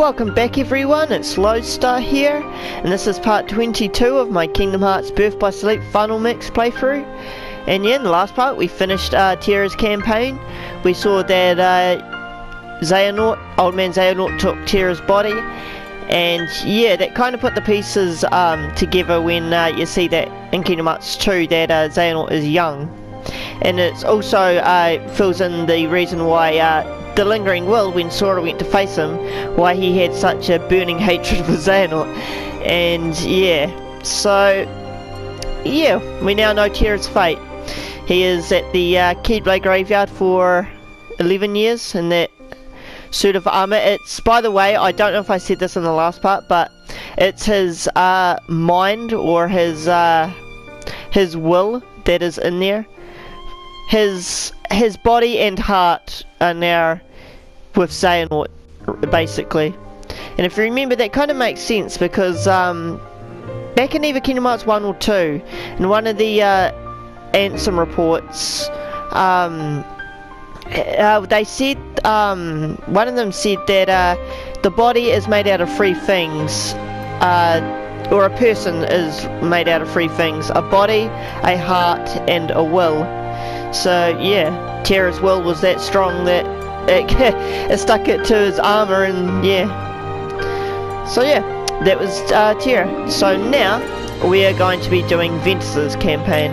Welcome back everyone, it's Lodestar here, and this is part 22 of my Kingdom Hearts Birth by Sleep Final Mix playthrough. And yeah, in the last part we finished Terra's campaign. We saw that Old Man Xehanort took Terra's body, and yeah, that kind of put the pieces together when you see that in Kingdom Hearts 2 that Xehanort is young. And it's also fills in the reason why the lingering will, when Sora went to face him, why he had such a burning hatred for Xehanort. And yeah, so yeah, we now know Terra's fate. He is at the Keyblade graveyard for 11 years in that suit of armor. It's, by the way, I don't know if I said this in the last part, but it's his mind or his will that is in there. His body and heart are now with Xehanort, basically. And if you remember, that kind of makes sense because back in either Kingdom Hearts 1 or 2, in one of the Ansem reports, they said, one of them said that the body is made out of three things, or a person is made out of three things: a body, a heart, and a will. So yeah, Terra's will was that strong that it stuck it to his armor, and yeah. So yeah, that was Terra. So now we are going to be doing Ventus's campaign.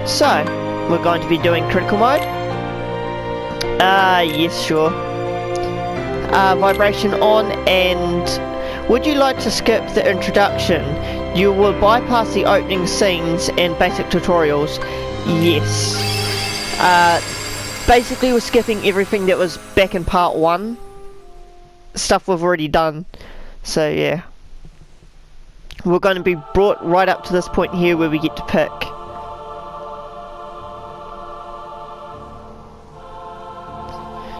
So we're going to be doing critical mode. Yes, sure. Vibration on, and would you like to skip the introduction? You will bypass the opening scenes and basic tutorials. Yes. Basically we're skipping everything that was back in part 1. Stuff we've already done. So yeah. We're going to be brought right up to this point here where we get to pick.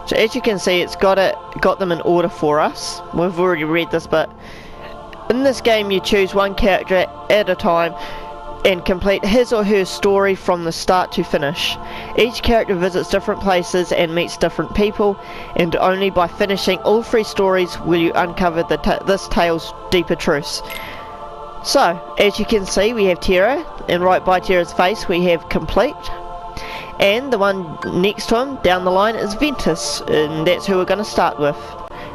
So as you can see, it's got them in order for us. We've already read this, but in this game you choose one character at a time and complete his or her story from the start to finish. Each character visits different places and meets different people, and only by finishing all 3 stories will you uncover this tale's deeper truths. So, as you can see, we have Terra, and right by Terra's face we have complete. And the one next to him, down the line, is Ventus, and that's who we're going to start with.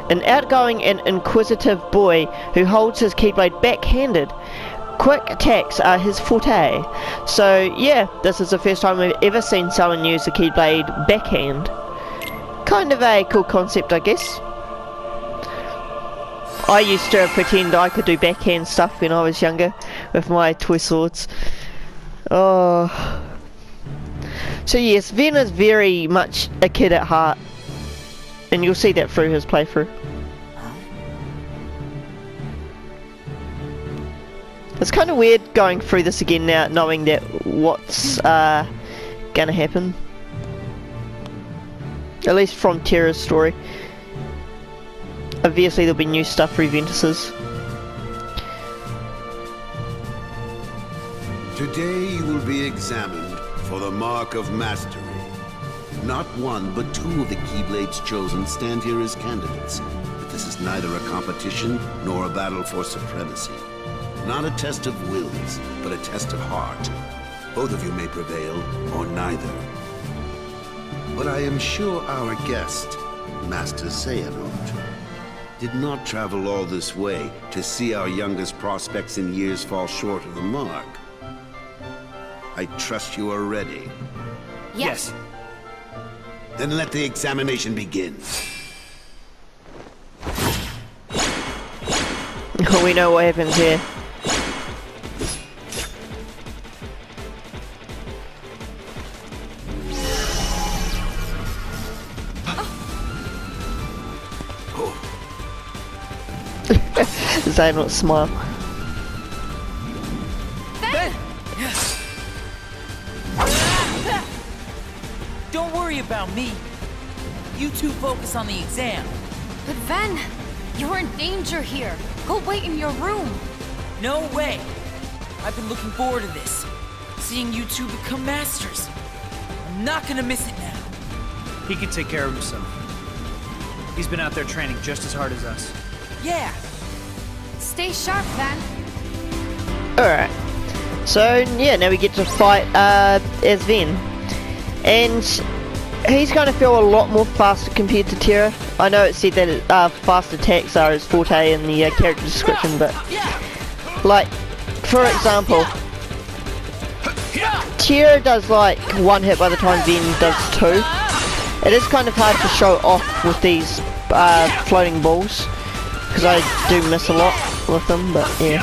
An outgoing and inquisitive boy who holds his Keyblade backhanded. Quick attacks are his forte. So yeah, this is the first time we've ever seen someone use the Keyblade backhand. Kind of a cool concept, I guess. I used to pretend I could do backhand stuff when I was younger with my toy swords. Oh. So yes, Ven is very much a kid at heart, and you'll see that through his playthrough. It's kind of weird going through this again now, knowing that what's gonna happen. At least from Terra's story. Obviously there'll be new stuff through Ventus's. Today you will be examined for the mark of mastery. Not one, but 2 of the Keyblades chosen stand here as candidates. But this is neither a competition nor a battle for supremacy. Not a test of wills, but a test of heart. Both of you may prevail, or neither. But I am sure our guest, Master Xehanort, did not travel all this way to see our youngest prospects in years fall short of the mark. I trust you are ready. Yes. Then let the examination begin. We know what happens here. Xehanort smile. Ven! Don't worry about me. You two focus on the exam. But Ven, you're in danger here. Go wait in your room. No way. I've been looking forward to this. Seeing you two become masters. I'm not gonna miss it now. He can take care of himself. He's been out there training just as hard as us. Yeah. Stay sharp, Van. Alright. So, yeah, now we get to fight as Ven. And he's going to feel a lot more faster compared to Terra. I know it said that fast attacks are his forte in the character description, but like, for example, Terra does like 1 hit by the time Ven does 2. It is kind of hard to show off with these floating balls, because I do miss a lot with them, but yeah.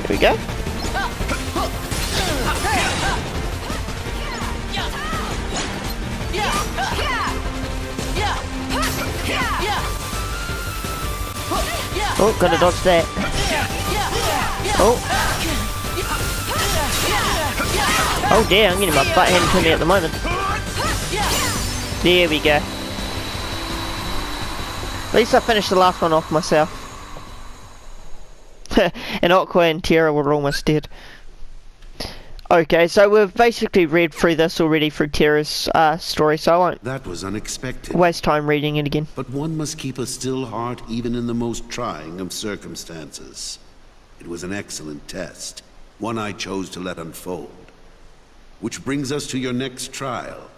There we go. Oh, gotta dodge that. Oh. Oh dear, I'm getting my butt handed to me at the moment. There we go. At least I finished the last one off myself. And Aqua and Terra were almost dead. Okay, so we've basically read through this already through Terra's story, so I won't That was unexpected. waste time reading it again. But one must keep a still heart even in the most trying of circumstances. It was an excellent test, one I chose to let unfold. Which brings us to your next trial.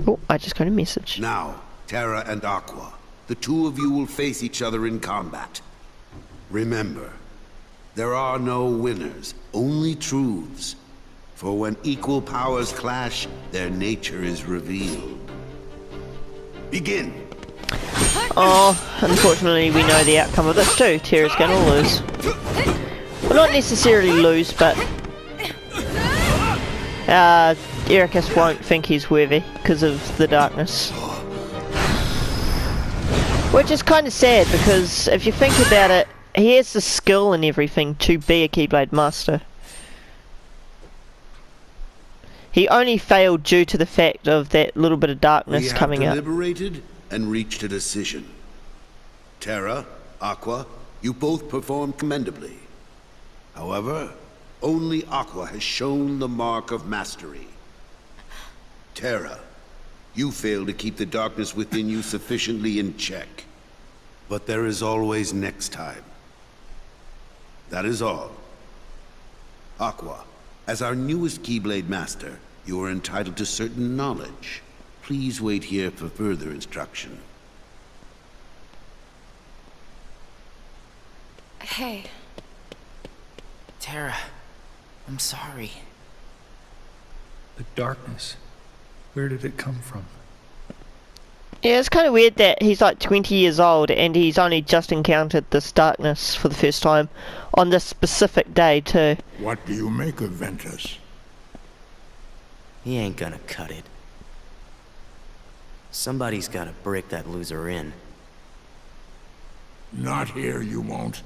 Oh, I just got a message. Now, Terra and Aqua, the two of you will face each other in combat. Remember, there are no winners, only truths. For when equal powers clash, their nature is revealed. Begin! Oh, unfortunately we know the outcome of this too. Terra's gonna lose. Well, not necessarily lose, but Ericus won't think he's worthy because of the darkness. Which is kind of sad, because if you think about it, he has the skill and everything to be a Keyblade Master. He only failed due to the fact of that little bit of darkness coming out. We have deliberated and reached a decision. Terra, Aqua, you both performed commendably. However, only Aqua has shown the mark of mastery. Terra, you failed to keep the darkness within you sufficiently in check. But there is always next time. That is all. Aqua, as our newest Keyblade Master, you are entitled to certain knowledge. Please wait here for further instruction. Hey. Terra, I'm sorry. The darkness. Where did it come from? Yeah, it's kind of weird that he's like 20 years old and he's only just encountered this darkness for the first time on this specific day too. What do you make of Ventus? He ain't gonna cut it. Somebody's gotta break that loser in. Not here, you won't.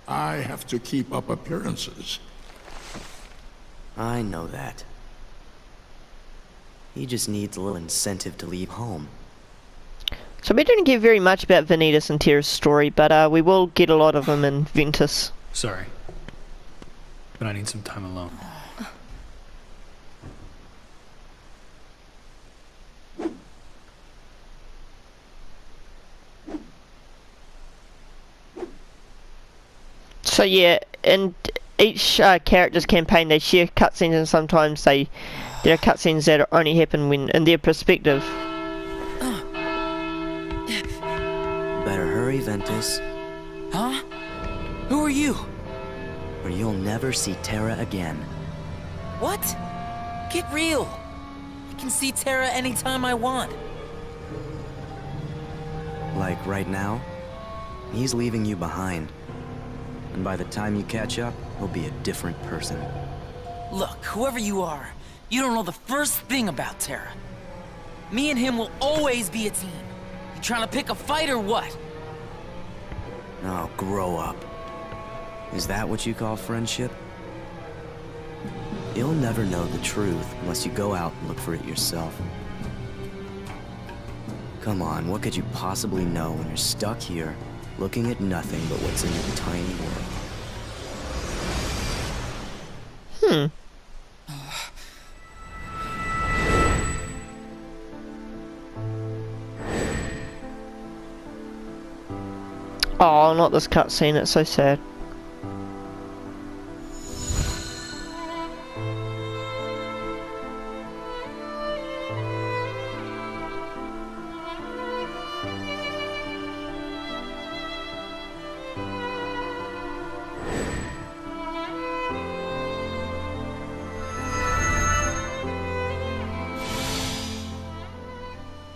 I have to keep up appearances. I know that. He just needs a little incentive to leave home. So we didn't get very much about Ventus and Terra's story, but we will get a lot of them in Ventus. Sorry. But I need some time alone. So yeah, in each character's campaign they share cutscenes, and sometimes there are cutscenes that only happen when in their perspective. Better hurry, Ventus, Huh? Who are you? or you'll never see Terra again. What? Get real. I can see Terra anytime I want. Like right now, he's leaving you behind. And by the time you catch up, he'll be a different person. Look, whoever you are, you don't know the first thing about Terra. Me and him will always be a team. You trying to pick a fight or what? Oh, grow up. Is that what you call friendship? You'll never know the truth unless you go out and look for it yourself. Come on, what could you possibly know when you're stuck here, looking at nothing but what's in your tiny world? Oh, not this cutscene, it's so sad.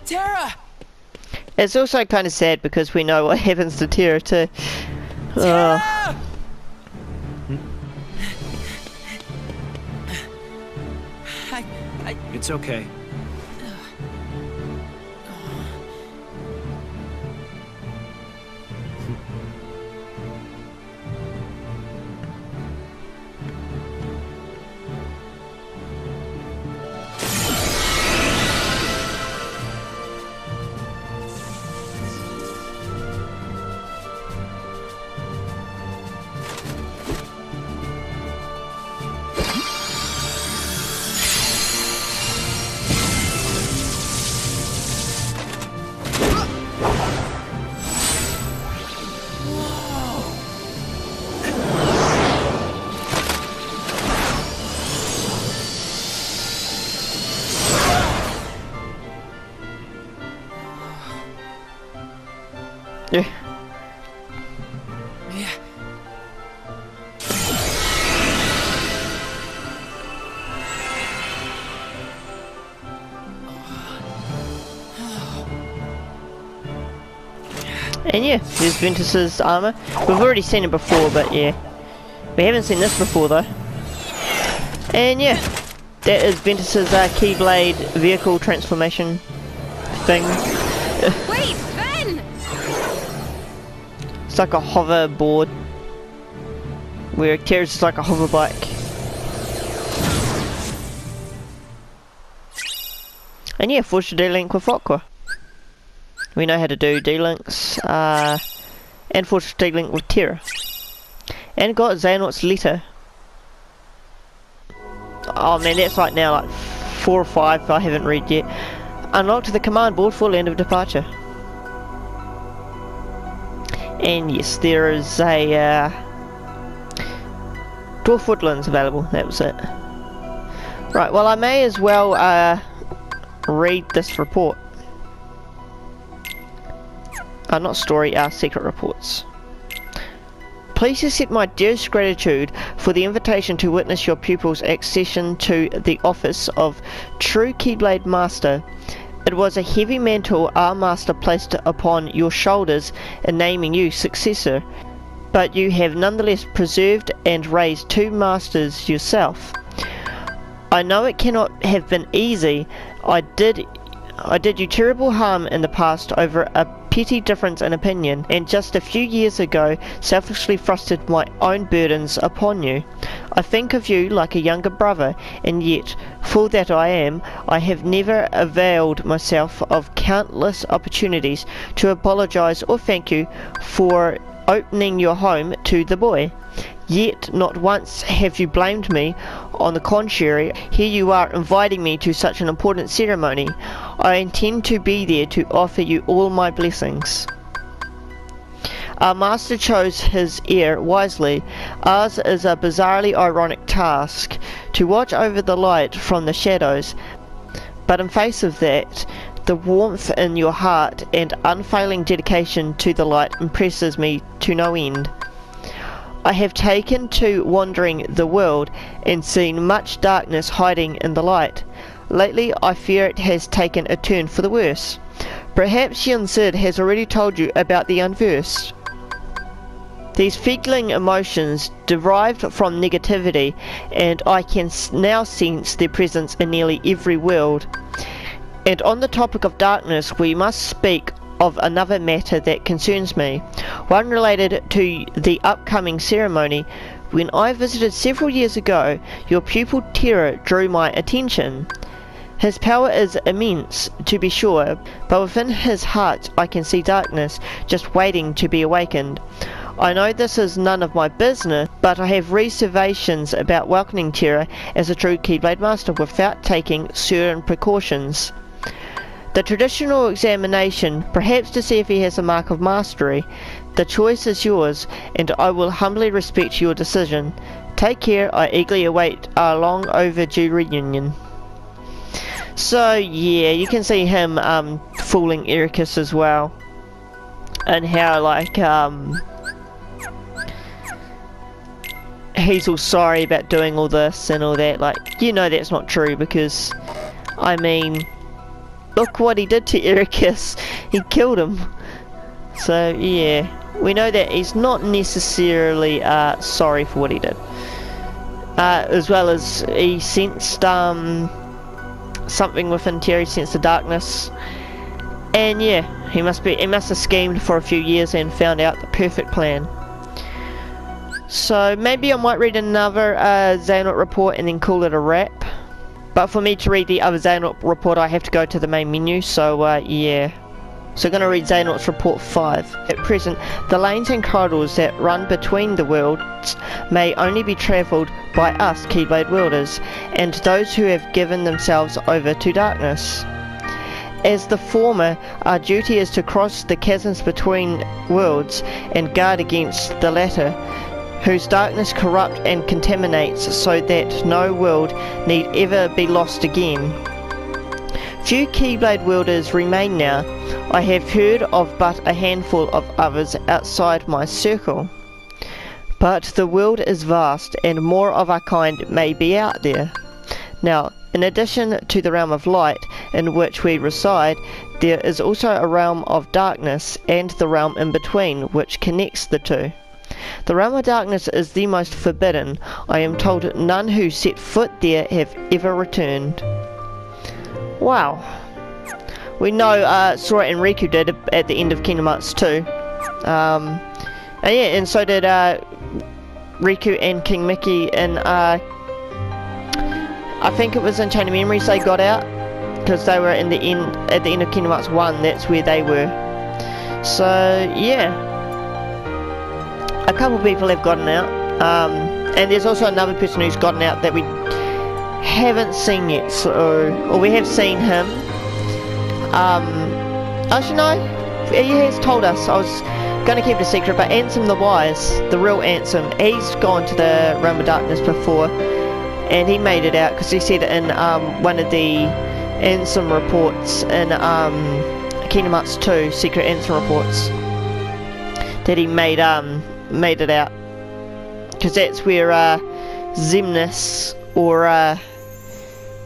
Terra! It's also kind of sad because we know what happens to Terra too. Terra! It's okay. Yeah. Yeah. And yeah, there's Ventus's armor. We've already seen it before, but yeah. We haven't seen this before though. And yeah, that is Ventus's Keyblade vehicle transformation thing. Wait, Ben! It's like a hoverboard, where Terra's just like a hover bike. And yeah, forged a D-Link with Aqua. We know how to do D-Links, and forged a D-Link with Terra. And got Xehanort's letter. Oh man, that's like now like 4 or 5 I haven't read yet. Unlocked the command board for Land of Departure. And yes, there is a Dwarf Woodlands available, that was it. Right, well I may as well read this report. Not story, secret reports. Please accept my dearest gratitude for the invitation to witness your pupil's accession to the office of True Keyblade Master. It was a heavy mantle our master placed upon your shoulders in naming you successor, but you have nonetheless preserved and raised 2 masters yourself. I know it cannot have been easy. I did you terrible harm in the past over a petty difference in opinion, and just a few years ago selfishly thrusted my own burdens upon you. I think of you like a younger brother, and yet, fool that I am, I have never availed myself of countless opportunities to apologize or thank you for opening your home to the boy. Yet not once have you blamed me. On the contrary, here you are inviting me to such an important ceremony. I intend to be there to offer you all my blessings. Our master chose his heir wisely. Ours is a bizarrely ironic task, to watch over the light from the shadows. But in face of that, the warmth in your heart and unfailing dedication to the light impresses me to no end. I have taken to wandering the world and seen much darkness hiding in the light. Lately I fear it has taken a turn for the worse. Perhaps Yin Sid has already told you about the unversed. These feeling emotions derived from negativity, and I can now sense their presence in nearly every world. And on the topic of darkness, we must speak of another matter that concerns me, one related to the upcoming ceremony. When I visited several years ago, your pupil Terra drew my attention. His power is immense, to be sure, but within his heart I can see darkness, just waiting to be awakened. I know this is none of my business, but I have reservations about welcoming Terra as a true Keyblade Master without taking certain precautions. The traditional examination, perhaps to see if he has a mark of mastery. The choice is yours, and I will humbly respect your decision. Take care, I eagerly await our long overdue reunion. So yeah, you can see him fooling Ericus as well. And how like he's all sorry about doing all this and all that. Like, you know that's not true, because I mean, look what he did to Ericus. He killed him. So yeah, we know that he's not necessarily sorry for what he did. As well as he sensed something within Terry, sensed the darkness. And yeah, he must have schemed for a few years and found out the perfect plan. So maybe I might read another Xehanort report and then call it a wrap. But for me to read the other Xehanort report, I have to go to the main menu, so yeah. So I'm going to read Xehanort's report 5. At present, the lanes and corridors that run between the worlds may only be travelled by us Keyblade wielders, and those who have given themselves over to darkness. As the former, our duty is to cross the chasms between worlds and guard against the latter, whose darkness corrupts and contaminates so that no world need ever be lost again. Few Keyblade wielders remain now. I have heard of but a handful of others outside my circle. But the world is vast, and more of our kind may be out there. Now, in addition to the realm of light in which we reside, there is also a realm of darkness and the realm in between, which connects the two. The realm of darkness is the most forbidden. I am told none who set foot there have ever returned. Wow. We know Sora and Riku did at the end of Kingdom Hearts 2. And yeah, and so did Riku and King Mickey, and I think it was in Chain of Memories they got out, because they were at the end of Kingdom Hearts 1, that's where they were. So yeah, a couple people have gotten out, and there's also another person who's gotten out that we haven't seen yet, or we have seen him. Actually no, he has told us. I was going to keep it a secret, but Ansem the Wise, the real Ansem, he's gone to the Realm of Darkness before, and he made it out, because he said in one of the Ansem reports in Kingdom Hearts 2, Secret Ansem reports, that he made it out, because that's where Xemnas or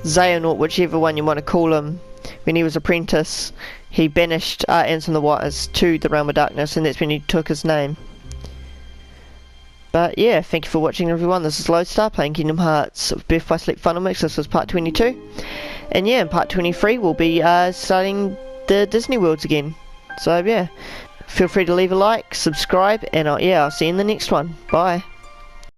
Xehanort, whichever one you want to call him, when he was apprentice, he banished Ansem the Wise to the Realm of Darkness, and that's when he took his name. But yeah, thank you for watching everyone. This is Lodestar playing Kingdom Hearts Birth by Sleep Final Mix. This was part 22. And yeah, in part 23 we'll be starting the Disney Worlds again. So yeah, feel free to leave a like, subscribe, and I'll see you in the next one. Bye.